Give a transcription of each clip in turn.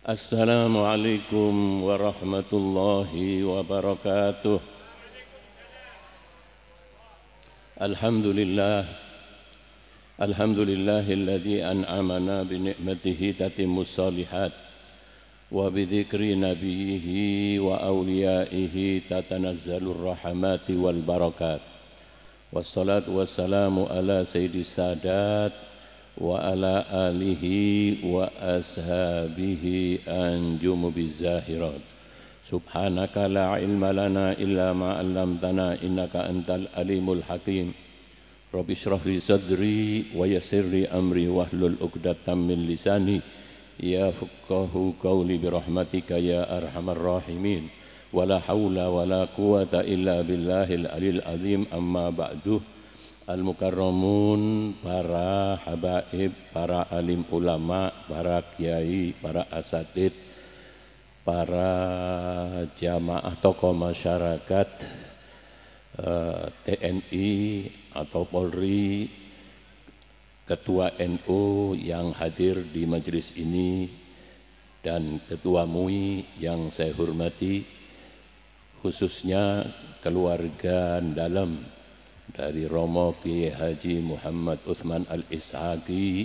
Assalamualaikum warahmatullahi wabarakatuh. Alhamdulillah, alhamdulillahilladzi an'amana bi ni'matihi tatimmus shalihat wa bi dzikri nabiyhi wa awliyaihi tatanazzalur rahmati wal barakat. Wassalatu wassalamu ala sayyidis sadat wa ala alihi wa ashabihi anjumu bizahirat. Subhanaka la ilma lana illa ma 'allamtana innaka antal alimul hakim. Rabbi shrah li sadri wa yassir li amri wahlul 'uqdatam min lisani yafqahu qawli bi rahmatika ya arhamar rahimin. Wala haula wala quwata illa billahil alil azim. Amma ba'du. Al-mukarramun, para habaib, para alim ulama, para kiai, para asatid, para jamaah tokoh masyarakat, TNI atau Polri, Ketua NU yang hadir di majelis ini, dan Ketua MUI yang saya hormati, khususnya keluarga dalam dari Romo Kiai Haji Muhammad Utsman Al-Ishaqi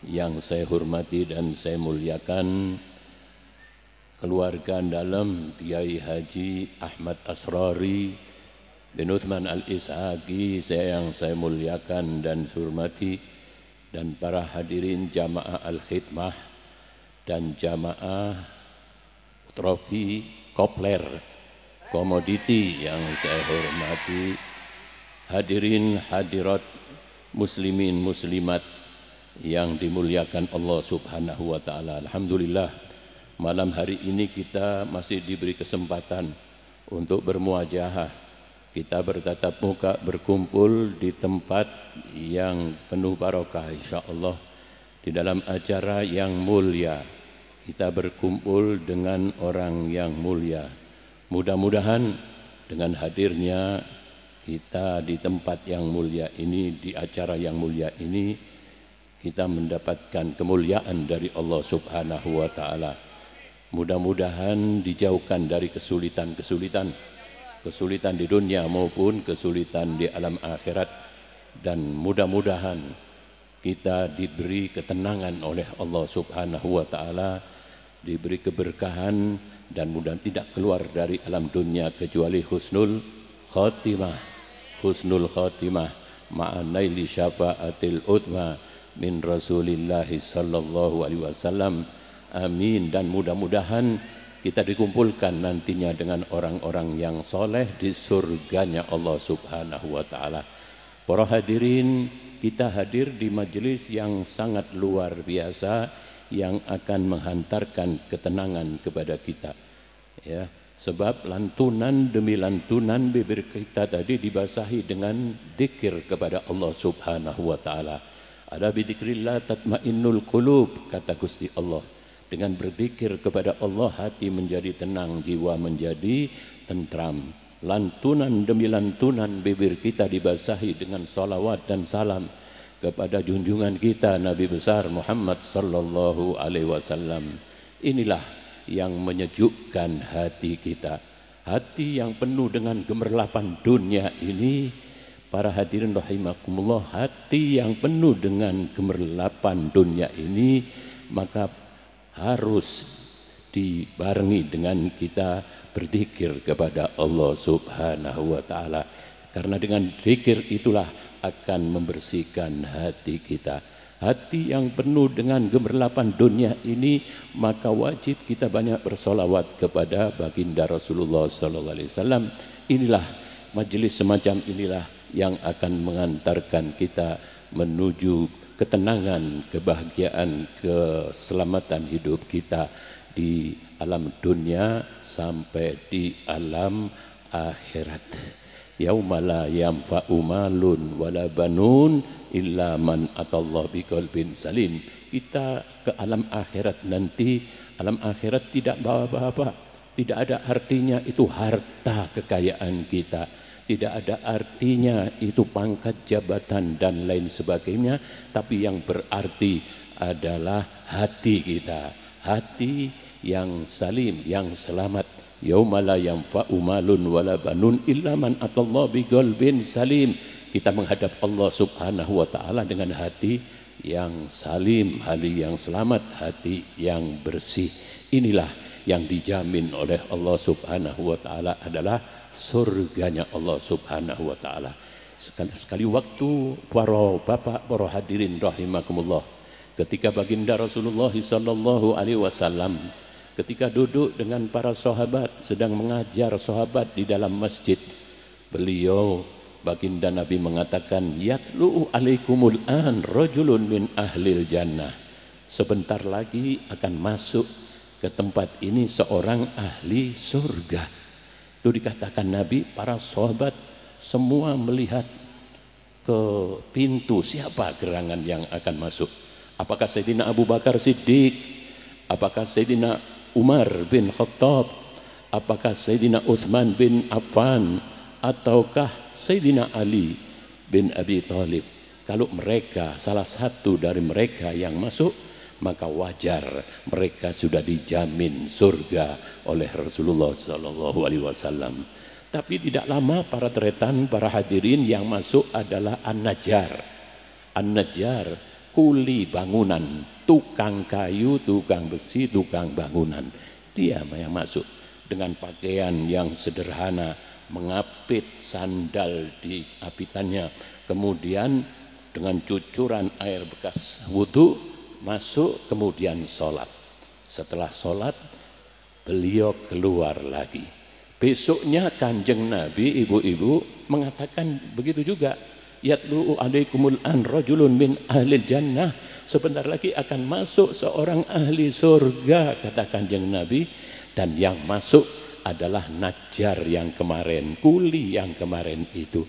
yang saya hormati dan saya muliakan, keluarga dalam Kiai Haji Ahmad Asrari bin Utsman Al-Ishaqi yang saya muliakan dan hormati, dan para hadirin jamaah Al-Khidmah dan jamaah Trofi Kopler Komoditi yang saya hormati, hadirin hadirat muslimin muslimat yang dimuliakan Allah Subhanahu wa taala. Alhamdulillah, malam hari ini kita masih diberi kesempatan untuk bermuajahah. Kita bertatap muka, berkumpul di tempat yang penuh barokah insyaallah, di dalam acara yang mulia. Kita berkumpul dengan orang yang mulia. Mudah-mudahan dengan hadirnya kita di tempat yang mulia ini, di acara yang mulia ini, kita mendapatkan kemuliaan dari Allah Subhanahu wa taala. Mudah-mudahan dijauhkan dari kesulitan-kesulitan di dunia maupun kesulitan di alam akhirat, dan mudah-mudahan kita diberi ketenangan oleh Allah Subhanahu wa taala, diberi keberkahan, dan mudah tidak keluar dari alam dunia kecuali husnul khatimah. Husnul khatimah ma'anaili syafa'atil utma min Rasulillahi sallallahu alaihi wasallam. Amin. Dan mudah-mudahan kita dikumpulkan nantinya dengan orang-orang yang soleh di surganya Allah Subhanahu wa ta'ala. Para hadirin, kita hadir di majelis yang sangat luar biasa yang akan menghantarkan ketenangan kepada kita, ya. Sebab lantunan demi lantunan bibir kita tadi dibasahi dengan zikir kepada Allah Subhanahu wa taala. Ada bidzikrillah tatmainnul qulub, kata Gusti Allah. Dengan berzikir kepada Allah hati menjadi tenang, jiwa menjadi tentram. Lantunan demi lantunan bibir kita dibasahi dengan salawat dan salam kepada junjungan kita Nabi besar Muhammad sallallahu alaihi wasallam. Inilah yang menyejukkan hati kita, hati yang penuh dengan gemerlapan dunia ini. Para hadirin rahimakumullah, hati yang penuh dengan gemerlapan dunia ini maka harus dibarengi dengan kita berzikir kepada Allah Subhanahu wa taala, karena dengan zikir itulah akan membersihkan hati kita. Hati yang penuh dengan gemerlapan dunia ini, maka wajib kita banyak bersolawat kepada baginda Rasulullah SAW. Inilah majelis semacam inilah yang akan mengantarkan kita menuju ketenangan, kebahagiaan, keselamatan hidup kita di alam dunia sampai di alam akhirat. Yauma la yanfa'u malun wala banun illa man atallah biqalbin salim. Kita ke alam akhirat nanti, alam akhirat tidak bawa apa-apa, tidak ada artinya itu harta kekayaan kita, tidak ada artinya itu pangkat jabatan dan lain sebagainya, tapi yang berarti adalah hati kita. hati yang salim, yang selamat. Yauma la yanfa'u malun wala banun illa man atallaha biqalbin salim. Kita menghadap Allah Subhanahu wa taala dengan hati yang salim, hati yang selamat, hati yang bersih. Inilah yang dijamin oleh Allah Subhanahu wa taala adalah surganya Allah Subhanahu wa taala. Sekali waktu para bapak, para hadirin rahimakumullah, ketika baginda Rasulullah sallallahu alaihi wasallam ketika duduk dengan para sahabat sedang mengajar sahabat di dalam masjid, beliau baginda Nabi mengatakan, yatlu'u alaikumul an rajulun min ahlil jannah. Sebentar lagi akan masuk ke tempat ini seorang ahli surga. Itu dikatakan Nabi, para sahabat semua melihat ke pintu, siapa gerangan yang akan masuk. Apakah Sayyidina Abu Bakar Siddiq, apakah Sayyidina Umar bin Khattab, apakah Sayyidina Uthman bin Affan, ataukah Sayyidina Ali bin Abi Thalib. Kalau mereka, salah satu dari mereka yang masuk, maka wajar mereka sudah dijamin surga oleh Rasulullah SAW. Tapi tidak lama para tretan, para hadirin yang masuk adalah An-Najjar. An-Najjar, kuli bangunan, tukang kayu, tukang besi, tukang bangunan. Dia yang masuk dengan pakaian yang sederhana, mengapit sandal di apitannya, kemudian dengan cucuran air bekas wudhu masuk, kemudian sholat. Setelah sholat beliau keluar lagi. Besoknya Kanjeng Nabi, ibu-ibu, mengatakan begitu juga, yatlu'u alaikumul an rajulun min ahlil jannah. Sebentar lagi akan masuk seorang ahli surga, kata Kanjeng Nabi. Dan yang masuk adalah Najjar yang kemarin, kuli yang kemarin itu.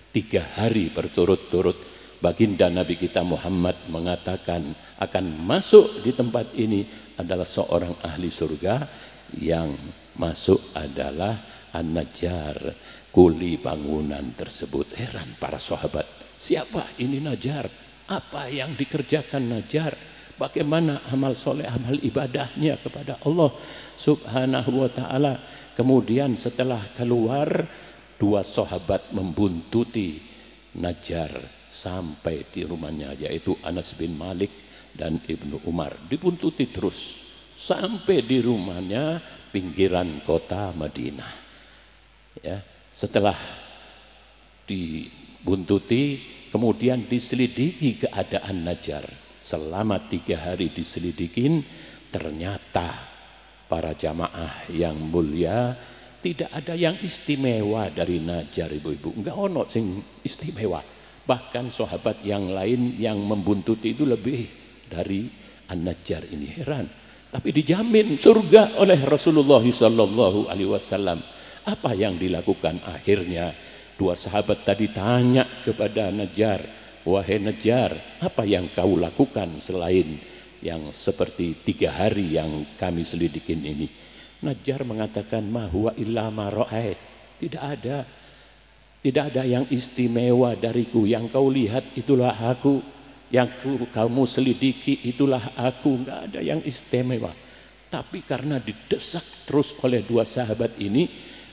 3 hari berturut-turut baginda Nabi kita Muhammad mengatakan akan masuk di tempat ini adalah seorang ahli surga. Yang masuk adalah An-Najjar, kuli bangunan tersebut. Heran para sahabat, siapa ini Najjar? Apa yang dikerjakan Najjar? Bagaimana amal soleh, amal ibadahnya kepada Allah Subhanahu wa ta'ala. Kemudian setelah keluar, 2 sahabat membuntuti Najjar sampai di rumahnya, yaitu Anas bin Malik dan Ibnu Umar. Dibuntuti terus sampai di rumahnya, pinggiran kota Madinah. Ya, setelah dibuntuti, kemudian diselidiki keadaan Najjar. Selama 3 hari diselidikin, ternyata para jamaah yang mulia, tidak ada yang istimewa dari Najjar, ibu-ibu. Enggak ono sing istimewa. Bahkan sahabat yang lain yang membuntuti itu lebih dari An-Najjar ini. Heran. Tapi dijamin surga oleh Rasulullah sallallahu alaihi wasallam. Apa yang dilakukan akhirnya? 2 sahabat tadi tanya kepada Najjar, wahai Najjar, apa yang kau lakukan selain yang seperti 3 hari yang kami selidikin ini? Najjar mengatakan, ma huwa illa ma ra'ait. Tidak ada yang istimewa dariku. Yang kau lihat itulah aku, yang kamu selidiki itulah aku. Enggak ada yang istimewa. Tapi karena didesak terus oleh 2 sahabat ini,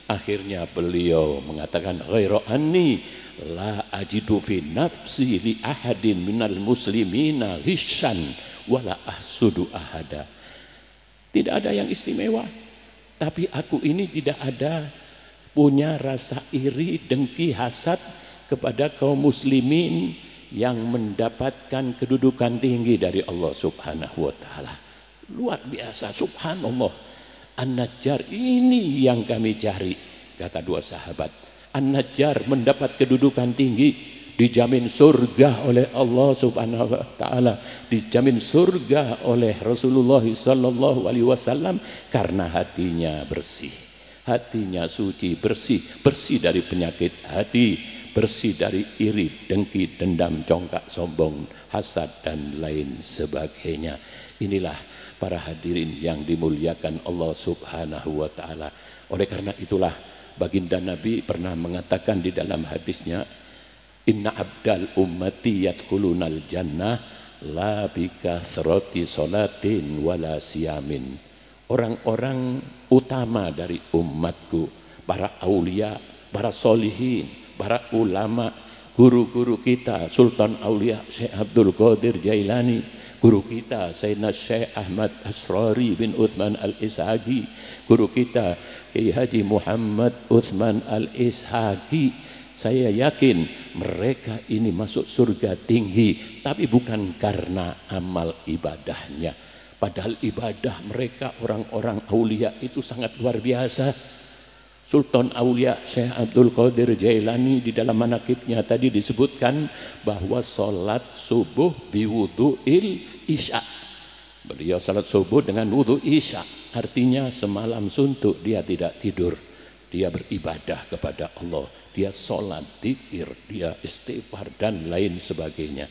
akhirnya beliau mengatakan, ghairu anni la ajidu fi nafsi li ahadin minal muslimina ghishan wala ahsudu ahada. Tidak ada yang istimewa, tapi aku ini tidak ada punya rasa iri, dengki, hasad kepada kaum muslimin yang mendapatkan kedudukan tinggi dari Allah Subhanahu wa ta'ala. Luar biasa, subhanallah. An-Najjar ini yang kami cari, kata 2 sahabat. An-Najjar mendapat kedudukan tinggi, dijamin surga oleh Allah Subhanahu wa ta'ala, dijamin surga oleh Rasulullah sallallahu alaihi wasallam karena hatinya bersih, hatinya suci, bersih dari penyakit hati, bersih dari iri, dengki, dendam, congkak, sombong, hasad dan lain sebagainya. Inilah para hadirin yang dimuliakan Allah Subhanahu wa ta'ala. Oleh karena itulah baginda Nabi pernah mengatakan di dalam hadisnya, inna abdal ummati yadkhulunal jannah la bikathrati salatin wala siyamin. Orang-orang utama dari umatku, para aulia, para solihin, para ulama, guru-guru kita, Sultan Aulia Syekh Abdul Qadir Jailani, guru kita Sayyidina Syekh Ahmad Asrari bin Uthman Al-Ishaqi, guru kita Kiai Haji Muhammad Uthman Al-Ishaqi. Saya yakin mereka ini masuk surga tinggi, tapi bukan karena amal ibadahnya. Padahal ibadah mereka orang-orang aulia itu sangat luar biasa. Sultan Aulia Syekh Abdul Qadir Jailani di dalam manaqibnya tadi disebutkan bahwa sholat subuh biwudu'il isya. Beliau sholat subuh dengan wudu isya, artinya semalam suntuk dia tidak tidur, dia beribadah kepada Allah, dia sholat, dzikir, dia istighfar dan lain sebagainya.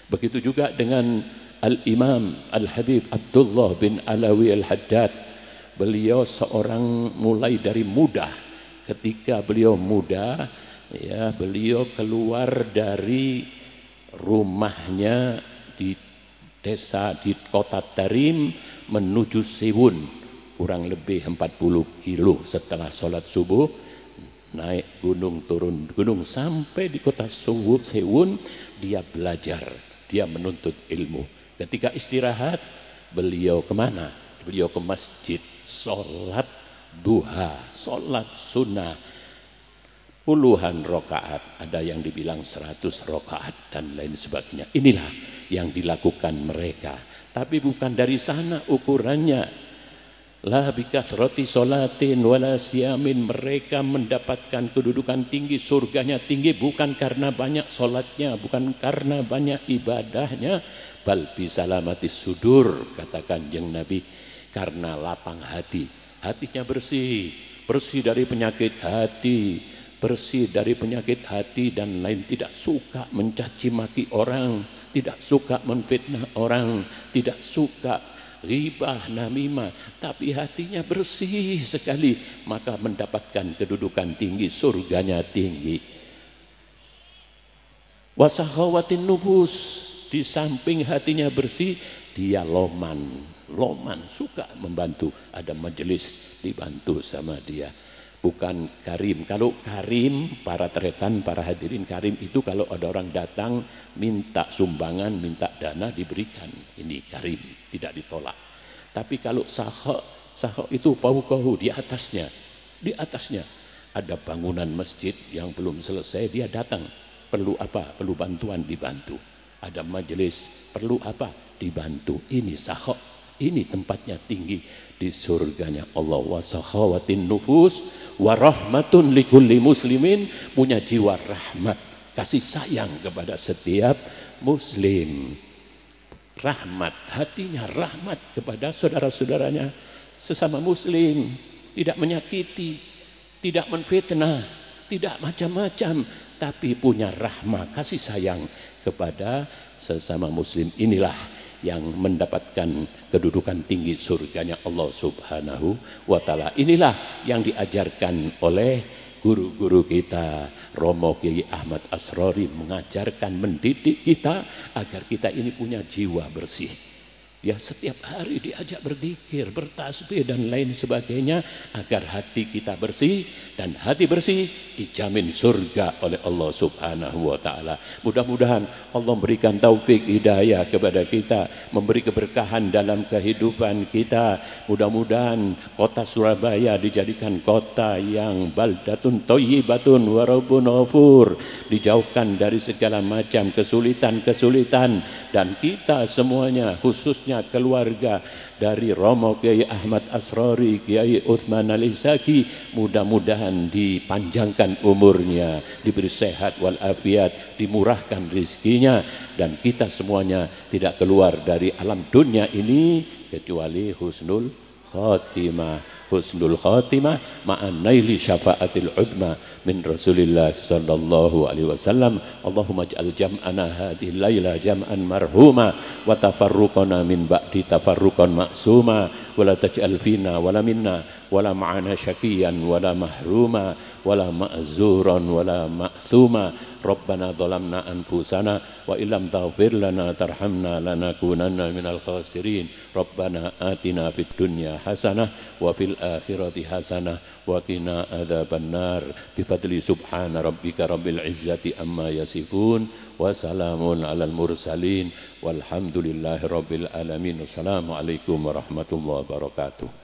Begitu juga dengan Al-Imam Al-Habib Abdullah bin Alawi Al-Haddad. Beliau seorang mulai dari muda. Ketika beliau muda, ya, beliau keluar dari rumahnya di desa di kota Tarim menuju Siwun, kurang lebih 40 kilo. Setelah sholat subuh naik gunung, turun gunung, sampai di kota Siwun dia belajar, dia menuntut ilmu. Ketika istirahat beliau kemana? Beliau ke masjid, sholat duha, sholat sunnah puluhan rokaat, ada yang dibilang 100 rokaat dan lain sebagainya. Inilah yang dilakukan mereka, tapi bukan dari sana ukurannya. La bikathrati sholatin wala siyamin. Mereka mendapatkan kedudukan tinggi, surganya tinggi bukan karena banyak sholatnya, bukan karena banyak ibadahnya, bal bisalamati sudur, kata Kanjeng Nabi, karena lapang hati, hatinya bersih, bersih dari penyakit hati, bersih dari penyakit hati dan lain, tidak suka mencaci maki orang, tidak suka menfitnah orang, tidak suka ghibah, namimah, tapi hatinya bersih sekali, maka mendapatkan kedudukan tinggi, surganya tinggi. Wasakhawatin nubus, di samping hatinya bersih, dia loman, suka membantu, ada majelis dibantu sama dia. Bukan karim. Kalau karim, para teretan, para hadirin, karim itu kalau ada orang datang minta sumbangan, minta dana, diberikan. Ini karim, tidak ditolak. Tapi kalau sahok itu fauqahu, di atasnya ada bangunan masjid yang belum selesai, dia datang, perlu apa? Perlu bantuan, dibantu. Ada majelis, perlu apa? Dibantu. Ini sahok, ini tempatnya tinggi di surganya Allah. Wa sakhawatin nufus wa rahmatun likulli muslimin, punya jiwa rahmat, kasih sayang kepada setiap muslim. Rahmat, hatinya rahmat kepada saudara-saudaranya sesama muslim, tidak menyakiti, tidak menfitnah, tidak macam-macam, tapi punya rahmat, kasih sayang kepada sesama muslim. Inilah yang mendapatkan kedudukan tinggi surganya Allah Subhanahu wa Ta'ala. Inilah yang diajarkan oleh guru-guru kita. Romo Kiai Ahmad Asrari mengajarkan, mendidik kita agar kita ini punya jiwa bersih. Ya, setiap hari diajak berzikir, bertasbih dan lain sebagainya, agar hati kita bersih, dan hati bersih dijamin surga oleh Allah Subhanahu wa Ta'ala. Mudah-mudahan Allah memberikan taufik hidayah kepada kita, memberi keberkahan dalam kehidupan kita. Mudah-mudahan kota Surabaya dijadikan kota yang baldatun thayyibatun wa rabbun ghafur, dijauhkan dari segala macam kesulitan-kesulitan, dan kita semuanya, khususnya keluarga dari Romo Kiai Ahmad Asrari, Kiai Uthman Al-Ishaqi, mudah-mudahan dipanjangkan umurnya, diberi sehat walafiat, dimurahkan rizkinya, dan kita semuanya tidak keluar dari alam dunia ini kecuali husnul khatimah. Husnul khatimah ma'an naili syafaatil udma min Rasulillah sallallahu alaihi wasallam. Allahumma ij'al jam'ana hadhihi laila jam'an marhuma wa tafarruqana min ba'di tafarruqan ma'suma ولا تجعل فينا ولا منا ولا معنا شقيا ولا محروما ولا مأزورا ولا مأثوما ربنا ظلمنا أنفسنا وإن لم تغفر لنا ترحمنا لنكونن من الخاسرين ربنا آتنا في الدنيا حسنة وفي الآخرة حسنة وقنا عذاب النار بفضل سبحان ربك رب العزة أما يصفون وسلام على المرسلين والحمد لله رب العالمين. السلام عليكم warahmatullahi wabarakatuh.